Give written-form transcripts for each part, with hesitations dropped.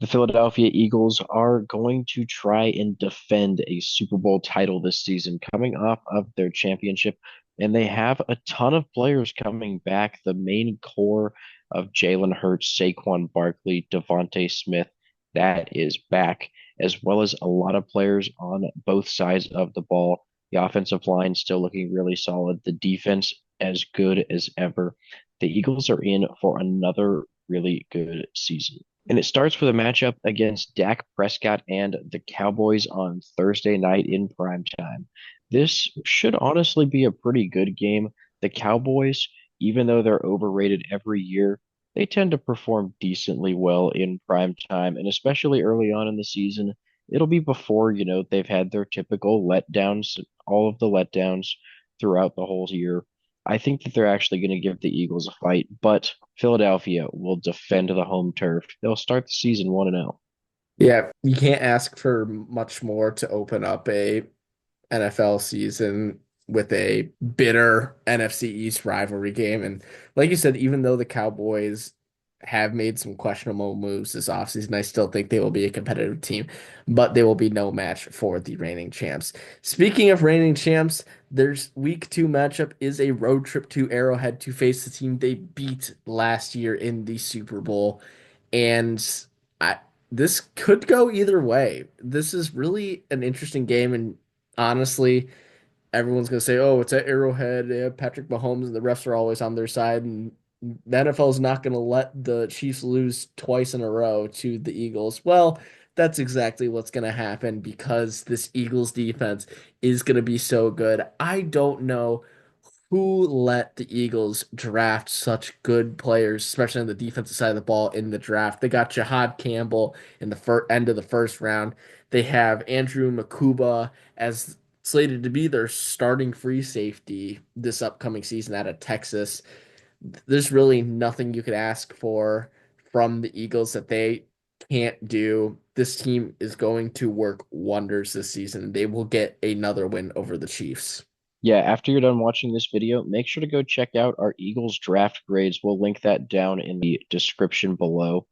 The Philadelphia Eagles are going to try and defend a Super Bowl title this season, coming off of their championship. And they have a ton of players coming back. The main core of Jalen Hurts, Saquon Barkley, Devontae Smith, that is back, as well as a lot of players on both sides of the ball. The offensive line still looking really solid. The defense as good as ever. The Eagles are in for another really good season. And it starts with a matchup against Dak Prescott and the Cowboys on Thursday night in prime time. This should honestly be a pretty good game. The Cowboys, even though they're overrated every year, they tend to perform decently well in prime time, and especially early on in the season. It'll be before, they've had their typical letdowns, all of the letdowns throughout the whole year. I think that they're actually going to give the Eagles a fight, but Philadelphia will defend the home turf. They'll start the season 1-0. Yeah, you can't ask for much more to open up a NFL season with a bitter NFC East rivalry game. And like you said, even though the Cowboys have made some questionable moves this offseason, I still think they will be a competitive team, but they will be no match for the reigning champs. Speaking of reigning champs, there's week two matchup is a road trip to Arrowhead to face the team they beat last year in the Super Bowl. And I this could go either way. This is really an interesting game, and honestly, everyone's gonna say, "Oh, it's at Arrowhead. Yeah, Patrick Mahomes and the refs are always on their side." And the NFL is not gonna let the Chiefs lose twice in a row to the Eagles. Well, that's exactly what's gonna happen because this Eagles defense is gonna be so good. I don't know who let the Eagles draft such good players, especially on the defensive side of the ball in the draft. They got Jahad Campbell in the end of the first round. They have Andrew Makuba as slated to be their starting free safety this upcoming season out of Texas. There's really nothing you could ask for from the Eagles that they can't do. This team is going to work wonders this season. They will get another win over the Chiefs. Yeah, after you're done watching this video, make sure to go check out our Eagles draft grades. We'll link that down in the description below.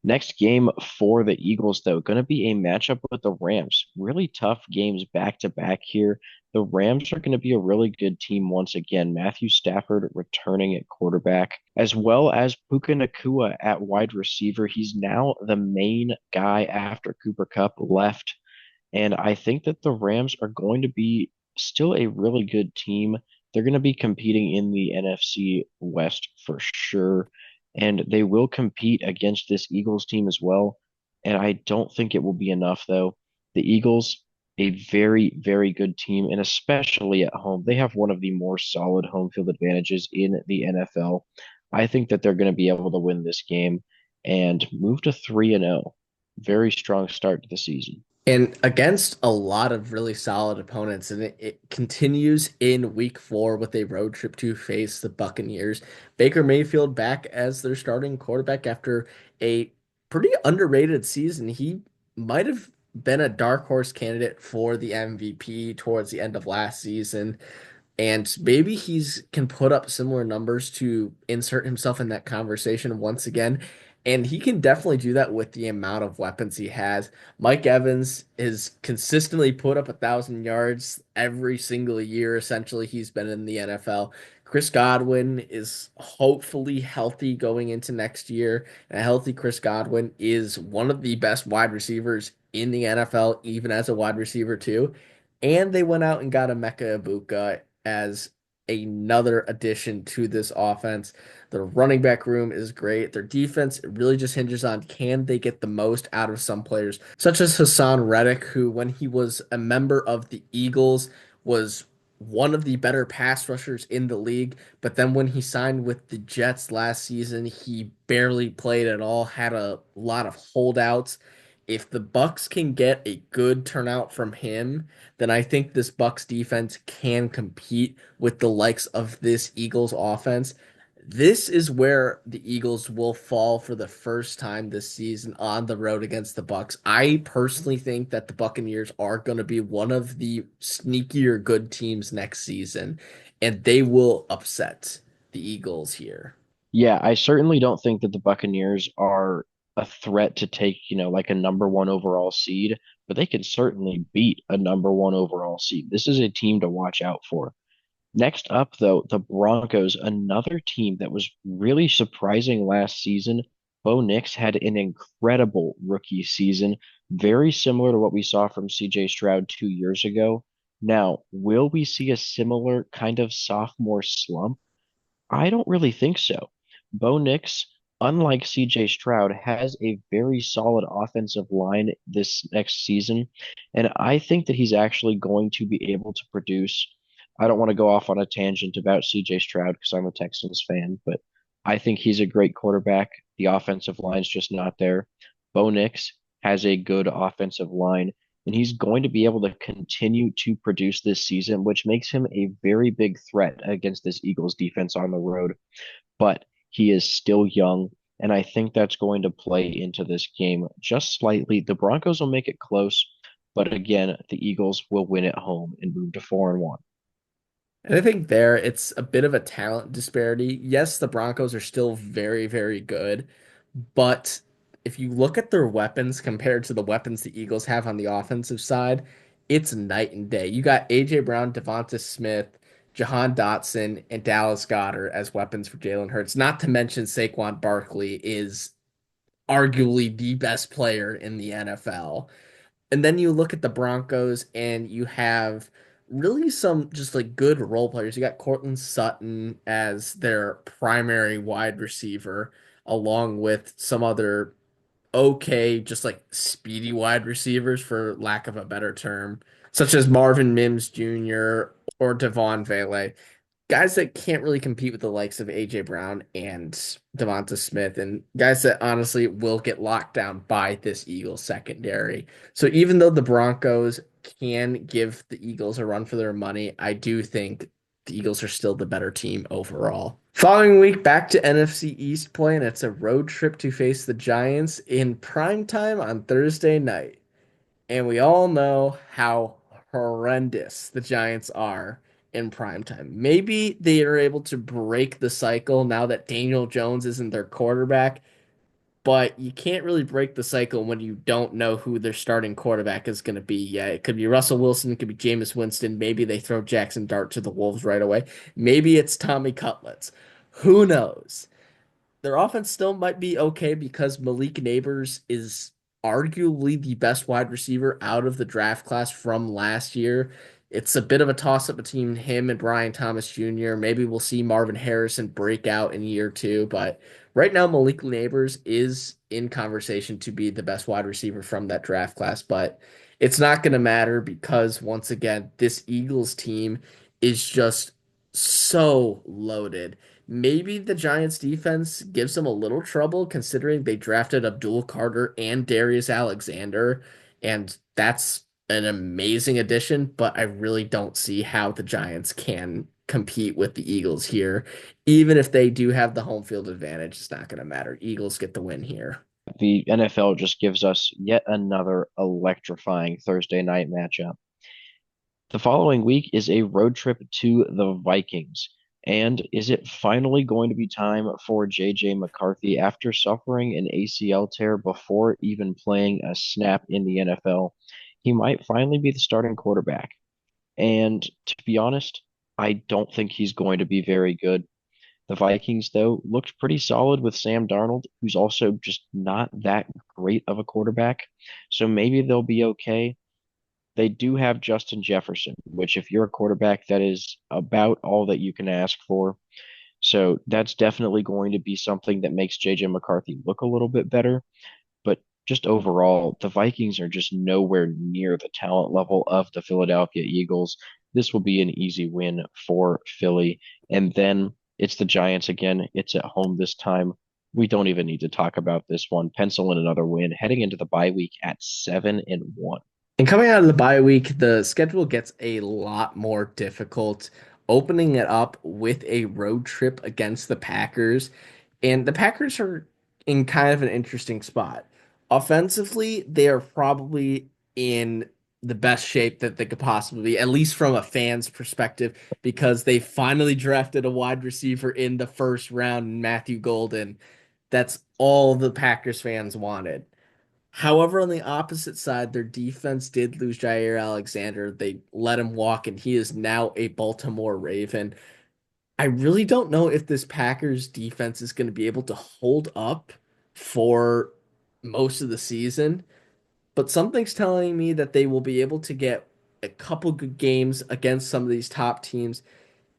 Next game for the Eagles, though, going to be a matchup with the Rams. Really tough games back to back here. The Rams are going to be a really good team once again. Matthew Stafford returning at quarterback, as well as Puka Nacua at wide receiver. He's now the main guy after Cooper Kupp left. And I think that the Rams are going to be still a really good team. They're going to be competing in the NFC West for sure. And they will compete against this Eagles team as well. And I don't think it will be enough, though. The Eagles, a very, very good team, and especially at home, they have one of the more solid home field advantages in the NFL. I think that they're going to be able to win this game and move to 3-0. Very strong start to the season. And against a lot of really solid opponents, and it continues in week four with a road trip to face the Buccaneers. Baker Mayfield back as their starting quarterback after a pretty underrated season. He might have been a dark horse candidate for the MVP towards the end of last season. And maybe he's can put up similar numbers to insert himself in that conversation once again. And he can definitely do that with the amount of weapons he has. Mike Evans has consistently put up 1,000 yards every single year. Essentially, he's been in the NFL. Chris Godwin is hopefully healthy going into next year. And a healthy Chris Godwin is one of the best wide receivers in the NFL, even as a wide receiver, too. And they went out and got Emeka Egbuka as another addition to this offense. Their running back room is great. Their defense it really just hinges on can they get the most out of some players, such as Hassan Reddick, who, when he was a member of the Eagles, was one of the better pass rushers in the league. But then when he signed with the Jets last season, he barely played at all, had a lot of holdouts. If the Bucks can get a good turnout from him, then I think this Bucks defense can compete with the likes of this Eagles offense. This is where the Eagles will fall for the first time this season on the road against the Bucks. I personally think that the Buccaneers are going to be one of the sneakier good teams next season, and they will upset the Eagles here. Yeah, I certainly don't think that the Buccaneers are. a threat to take, like a number one overall seed, but they can certainly beat a number one overall seed. This is a team to watch out for. Next up, though, the Broncos, another team that was really surprising last season. Bo Nix had an incredible rookie season, very similar to what we saw from CJ Stroud 2 years ago. Now, will we see a similar kind of sophomore slump? I don't really think so. Bo Nix, unlike CJ Stroud, has a very solid offensive line this next season, and I think that he's actually going to be able to produce. I don't want to go off on a tangent about CJ Stroud because I'm a Texans fan, but I think he's a great quarterback. The offensive line's just not there. Bo Nix has a good offensive line, and he's going to be able to continue to produce this season, which makes him a very big threat against this Eagles defense on the road. But he is still young, and I think that's going to play into this game just slightly. The Broncos will make it close, but again, the Eagles will win at home and move to 4-1. And I think there it's a bit of a talent disparity. Yes, the Broncos are still very, very good, but if you look at their weapons compared to the weapons the Eagles have on the offensive side, it's night and day. You got A.J. Brown, Devonta Smith, Jahan Dotson, and Dallas Goedert as weapons for Jalen Hurts. Not to mention Saquon Barkley is arguably the best player in the NFL. And then you look at the Broncos and you have really some just like good role players. You got Cortland Sutton as their primary wide receiver, along with some other okay, just like speedy wide receivers, for lack of a better term, such as Marvin Mims Jr. or Devon Vele, guys that can't really compete with the likes of AJ Brown and Devonta Smith, and guys that honestly will get locked down by this Eagles secondary. So even though the Broncos can give the Eagles a run for their money, I do think the Eagles are still the better team overall. Following week, back to NFC East play, and it's a road trip to face the Giants in prime time on Thursday night. And we all know how horrendous the Giants are in prime time. Maybe they are able to break the cycle now that Daniel Jones isn't their quarterback, but you can't really break the cycle when you don't know who their starting quarterback is going to be. Yeah, it could be Russell Wilson, it could be Jameis Winston. Maybe they throw Jackson Dart to the Wolves right away. Maybe it's Tommy Cutlets. Who knows? Their offense still might be okay because Malik Neighbors is arguably the best wide receiver out of the draft class from last year. It's a bit of a toss up between him and Brian Thomas Jr. Maybe we'll see Marvin Harrison break out in year two, but right now Malik Neighbors is in conversation to be the best wide receiver from that draft class, but it's not going to matter because once again, this Eagles team is just so loaded. Maybe the Giants defense gives them a little trouble considering they drafted Abdul Carter and Darius Alexander, and that's an amazing addition, but I really don't see how the Giants can compete with the Eagles here. Even if they do have the home field advantage, it's not going to matter. Eagles get the win here. The NFL just gives us yet another electrifying Thursday night matchup. The following week is a road trip to the Vikings. And is it finally going to be time for JJ McCarthy after suffering an ACL tear before even playing a snap in the NFL? He might finally be the starting quarterback. And to be honest, I don't think he's going to be very good. The Vikings, though, looked pretty solid with Sam Darnold, who's also just not that great of a quarterback. So maybe they'll be okay. They do have Justin Jefferson, which, if you're a quarterback, that is about all that you can ask for. So that's definitely going to be something that makes JJ McCarthy look a little bit better. But just overall, the Vikings are just nowhere near the talent level of the Philadelphia Eagles. This will be an easy win for Philly. And then it's the Giants again. It's at home this time. We don't even need to talk about this one. Pencil in another win, heading into the bye week at 7-1. And coming out of the bye week, the schedule gets a lot more difficult, opening it up with a road trip against the Packers. And the Packers are in kind of an interesting spot. Offensively, they are probably in the best shape that they could possibly be, at least from a fan's perspective, because they finally drafted a wide receiver in the first round, Matthew Golden. That's all the Packers fans wanted. However, on the opposite side, their defense did lose Jair Alexander. They let him walk, and he is now a Baltimore Raven. I really don't know if this Packers defense is going to be able to hold up for most of the season, but something's telling me that they will be able to get a couple good games against some of these top teams.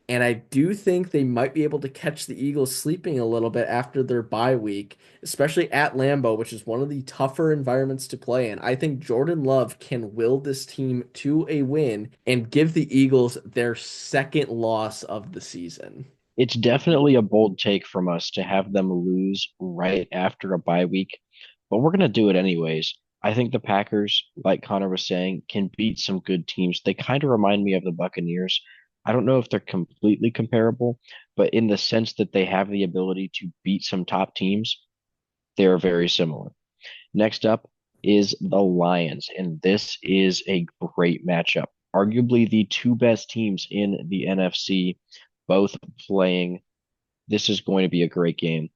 And I do think they might be able to catch the Eagles sleeping a little bit after their bye week, especially at Lambeau, which is one of the tougher environments to play in. I think Jordan Love can will this team to a win and give the Eagles their second loss of the season. It's definitely a bold take from us to have them lose right after a bye week, but we're going to do it anyways. I think the Packers, like Connor was saying, can beat some good teams. They kind of remind me of the Buccaneers. I don't know if they're completely comparable, but in the sense that they have the ability to beat some top teams, they're very similar. Next up is the Lions, and this is a great matchup. Arguably the two best teams in the NFC, both playing. This is going to be a great game.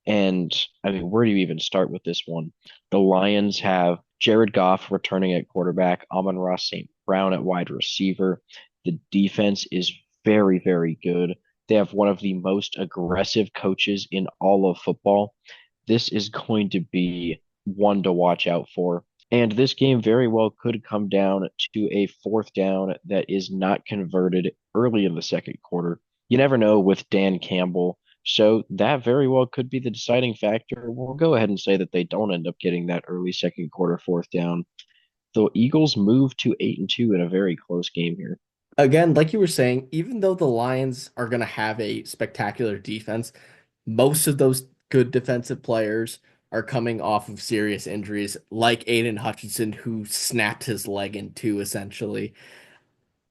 And I mean, where do you even start with this one? The Lions have Jared Goff returning at quarterback, Amon-Ra St. Brown at wide receiver. The defense is very, very good. They have one of the most aggressive coaches in all of football. This is going to be one to watch out for. And this game very well could come down to a fourth down that is not converted early in the second quarter. You never know with Dan Campbell. So that very well could be the deciding factor. We'll go ahead and say that they don't end up getting that early second quarter fourth down. The Eagles move to 8-2 in a very close game here. Again, like you were saying, even though the Lions are going to have a spectacular defense, most of those good defensive players are coming off of serious injuries, like Aiden Hutchinson, who snapped his leg in two, essentially.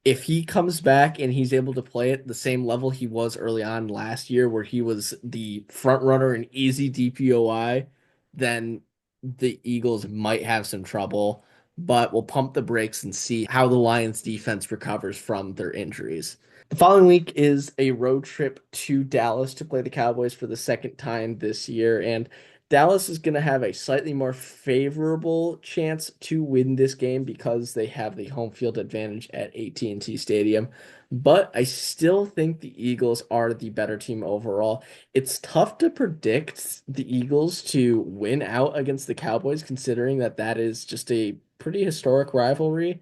If he comes back and he's able to play at the same level he was early on last year, where he was the front runner and easy DPOI, then the Eagles might have some trouble. But we'll pump the brakes and see how the Lions defense recovers from their injuries. The following week is a road trip to Dallas to play the Cowboys for the second time this year, and Dallas is going to have a slightly more favorable chance to win this game because they have the home field advantage at AT&T Stadium. But I still think the Eagles are the better team overall. It's tough to predict the Eagles to win out against the Cowboys, considering that that is just a pretty historic rivalry.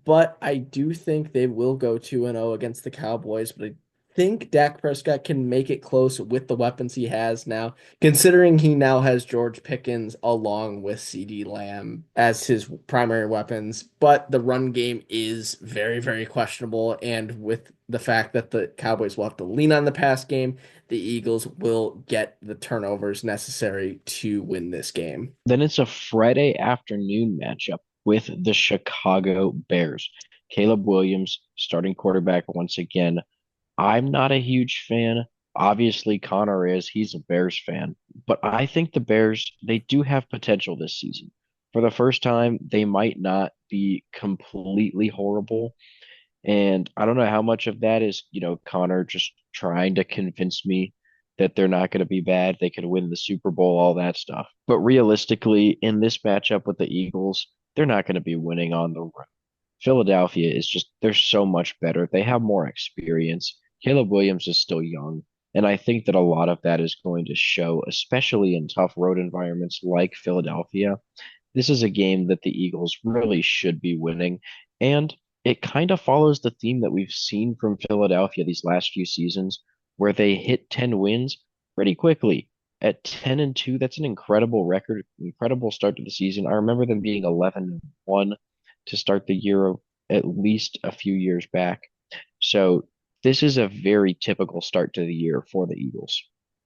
But I do think they will go 2-0 against the Cowboys. But I think Dak Prescott can make it close with the weapons he has now, considering he now has George Pickens along with CeeDee Lamb as his primary weapons. But the run game is very, very questionable. And with the fact that the Cowboys will have to lean on the pass game, the Eagles will get the turnovers necessary to win this game. Then it's a Friday afternoon matchup with the Chicago Bears. Caleb Williams, starting quarterback once again. I'm not a huge fan. Obviously, Connor is. He's a Bears fan. But I think the Bears, they do have potential this season. For the first time, they might not be completely horrible. And I don't know how much of that is, Connor just trying to convince me that they're not going to be bad. They could win the Super Bowl, all that stuff. But realistically, in this matchup with the Eagles, they're not going to be winning on the road. Philadelphia is just, they're so much better. They have more experience. Caleb Williams is still young. And I think that a lot of that is going to show, especially in tough road environments like Philadelphia. This is a game that the Eagles really should be winning. And it kind of follows the theme that we've seen from Philadelphia these last few seasons, where they hit 10 wins pretty quickly. At 10-2, that's an incredible record, incredible start to the season. I remember them being 11-1 to start the year at least a few years back. So this is a very typical start to the year for the Eagles.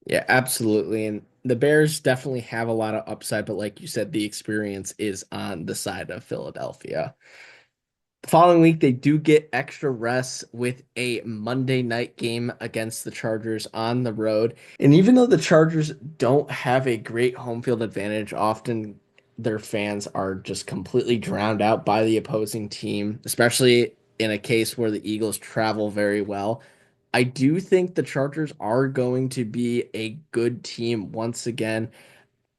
Yeah, absolutely. And the Bears definitely have a lot of upside, but like you said, the experience is on the side of Philadelphia. The following week, they do get extra rest with a Monday night game against the Chargers on the road. And even though the Chargers don't have a great home field advantage, often their fans are just completely drowned out by the opposing team, especially in a case where the Eagles travel very well. I do think the Chargers are going to be a good team once again.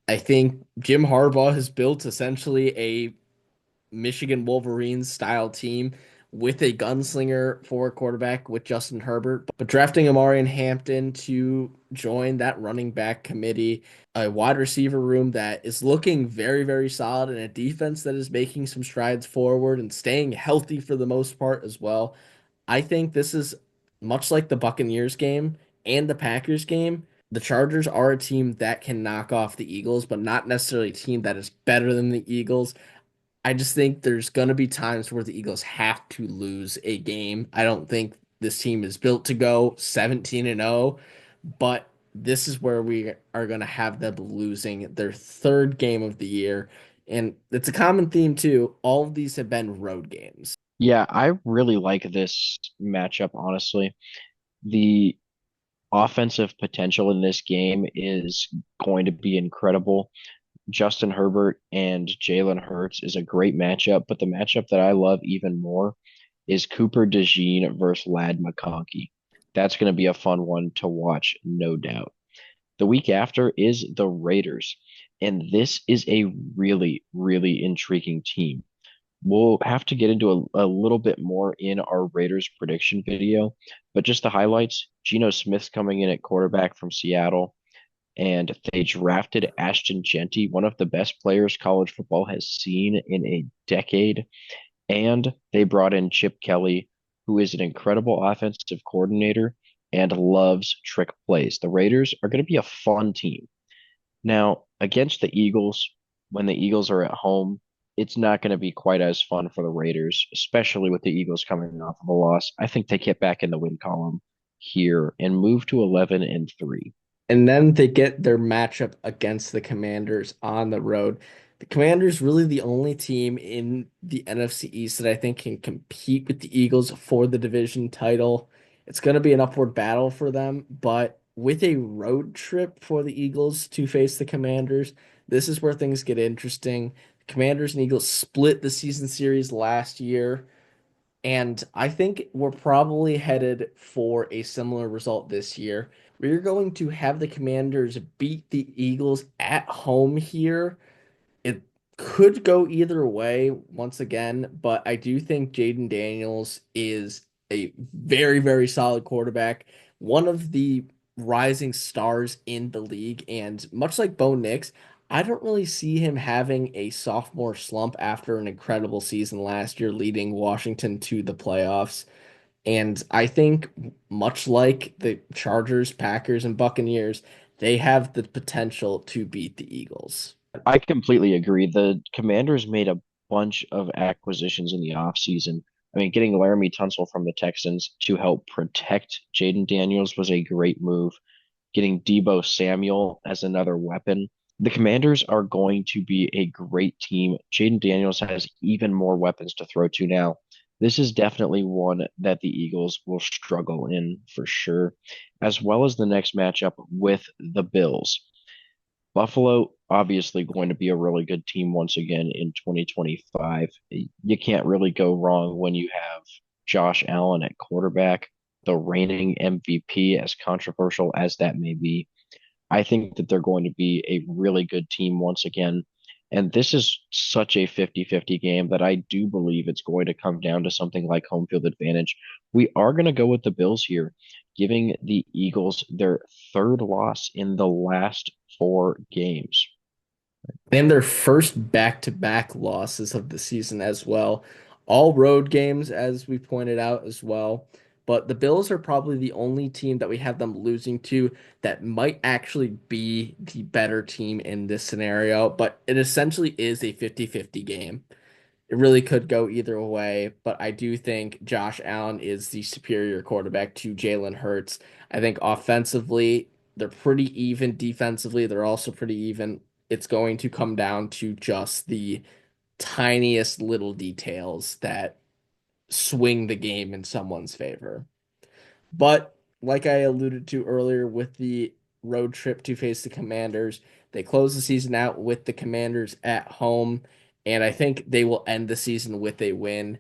I think Jim Harbaugh has built essentially a Michigan Wolverines style team with a gunslinger for a quarterback with Justin Herbert, but drafting Amari and Hampton to join that running back committee, a wide receiver room that is looking very, very solid, and a defense that is making some strides forward and staying healthy for the most part as well. I think this is much like the Buccaneers game and the Packers game. The Chargers are a team that can knock off the Eagles, but not necessarily a team that is better than the Eagles. I just think there's going to be times where the Eagles have to lose a game. I don't think this team is built to go 17 and 0, but this is where we are going to have them losing their third game of the year. And it's a common theme too. All of these have been road games. Yeah, I really like this matchup, honestly. The offensive potential in this game is going to be incredible. Justin Herbert and Jalen Hurts is a great matchup, but the matchup that I love even more is Cooper DeJean versus Lad McConkey. That's going to be a fun one to watch, no doubt. The week after is the Raiders, and this is a really, really intriguing team. We'll have to get into a little bit more in our Raiders prediction video, but just the highlights. Geno Smith's coming in at quarterback from Seattle, and they drafted Ashton Jeanty, one of the best players college football has seen in a decade. And they brought in Chip Kelly, who is an incredible offensive coordinator and loves trick plays. The Raiders are going to be a fun team. Now, against the Eagles, when the Eagles are at home, it's not going to be quite as fun for the Raiders, especially with the Eagles coming off of a loss. I think they get back in the win column here and move to 11 and 3. And then they get their matchup against the Commanders on the road. The Commanders really the only team in the NFC East that I think can compete with the Eagles for the division title. It's going to be an upward battle for them, but with a road trip for the Eagles to face the Commanders, this is where things get interesting. Commanders and Eagles split the season series last year. And I think we're probably headed for a similar result this year. We're going to have the Commanders beat the Eagles at home here. It could go either way once again, but I do think Jaden Daniels is a very, very solid quarterback, one of the rising stars in the league. And much like Bo Nix, I don't really see him having a sophomore slump after an incredible season last year, leading Washington to the playoffs. And I think, much like the Chargers, Packers, and Buccaneers, they have the potential to beat the Eagles. I completely agree. The Commanders made a bunch of acquisitions in the offseason. I mean, getting Laramie Tunsil from the Texans to help protect Jaden Daniels was a great move. Getting Debo Samuel as another weapon. The Commanders are going to be a great team. Jaden Daniels has even more weapons to throw to now. This is definitely one that the Eagles will struggle in for sure, as well as the next matchup with the Bills. Buffalo, obviously going to be a really good team once again in 2025. You can't really go wrong when you have Josh Allen at quarterback, the reigning MVP, as controversial as that may be. I think that they're going to be a really good team once again. And this is such a 50-50 game that I do believe it's going to come down to something like home field advantage. We are going to go with the Bills here, giving the Eagles their third loss in the last four games. And their first back-to-back losses of the season as well. All road games, as we pointed out as well. But the Bills are probably the only team that we have them losing to that might actually be the better team in this scenario. But it essentially is a 50-50 game. It really could go either way, but I do think Josh Allen is the superior quarterback to Jalen Hurts. I think offensively, they're pretty even. Defensively, they're also pretty even. It's going to come down to just the tiniest little details that swing the game in someone's favor. But like I alluded to earlier with the road trip to face the Commanders, they close the season out with the Commanders at home, and I think they will end the season with a win.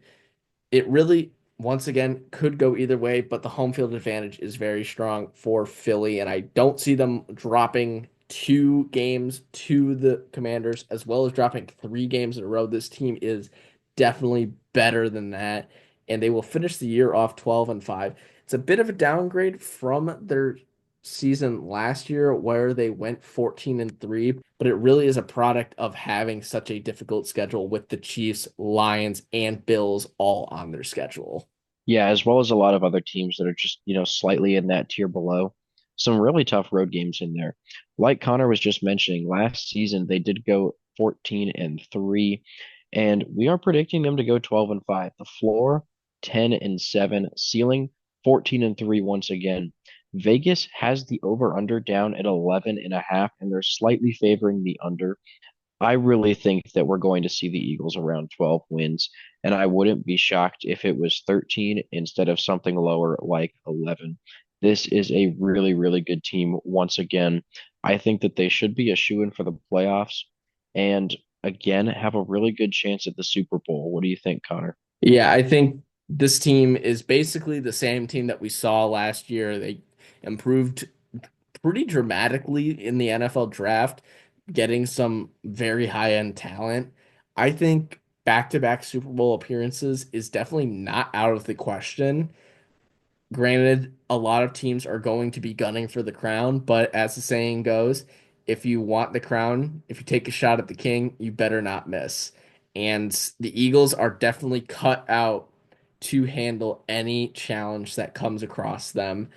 It really once again, could go either way, but the home field advantage is very strong for Philly, and I don't see them dropping 2 games to the Commanders, as well as dropping 3 games in a row. This team is definitely better than that, and they will finish the year off 12-5. It's a bit of a downgrade from their season last year where they went 14-3, but it really is a product of having such a difficult schedule with the Chiefs, Lions, and Bills all on their schedule. Yeah, as well as a lot of other teams that are just, slightly in that tier below. Some really tough road games in there. Like Connor was just mentioning, last season they did go 14-3, and we are predicting them to go 12-5. The floor 10-7, ceiling 14-3 once again. Vegas has the over under down at 11.5, and they're slightly favoring the under. I really think that we're going to see the Eagles around 12 wins, and I wouldn't be shocked if it was 13 instead of something lower like 11. This is a really, really good team once again. I think that they should be a shoo-in for the playoffs and again have a really good chance at the Super Bowl. What do you think, Connor? Yeah, I think this team is basically the same team that we saw last year. They improved pretty dramatically in the NFL draft, getting some very high-end talent. I think back-to-back Super Bowl appearances is definitely not out of the question. Granted, a lot of teams are going to be gunning for the crown, but as the saying goes, if you want the crown, if you take a shot at the king, you better not miss. And the Eagles are definitely cut out to handle any challenge that comes across them.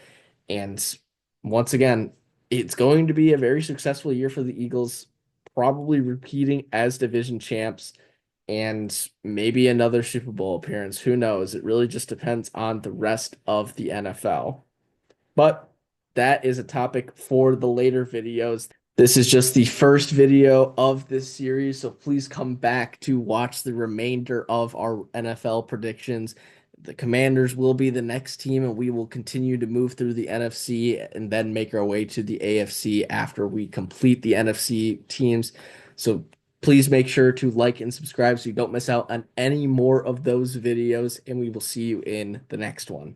And once again, it's going to be a very successful year for the Eagles, probably repeating as division champs and maybe another Super Bowl appearance. Who knows? It really just depends on the rest of the NFL. But that is a topic for the later videos. This is just the first video of this series, so please come back to watch the remainder of our NFL predictions. The Commanders will be the next team, and we will continue to move through the NFC and then make our way to the AFC after we complete the NFC teams. So please make sure to like and subscribe so you don't miss out on any more of those videos, and we will see you in the next one.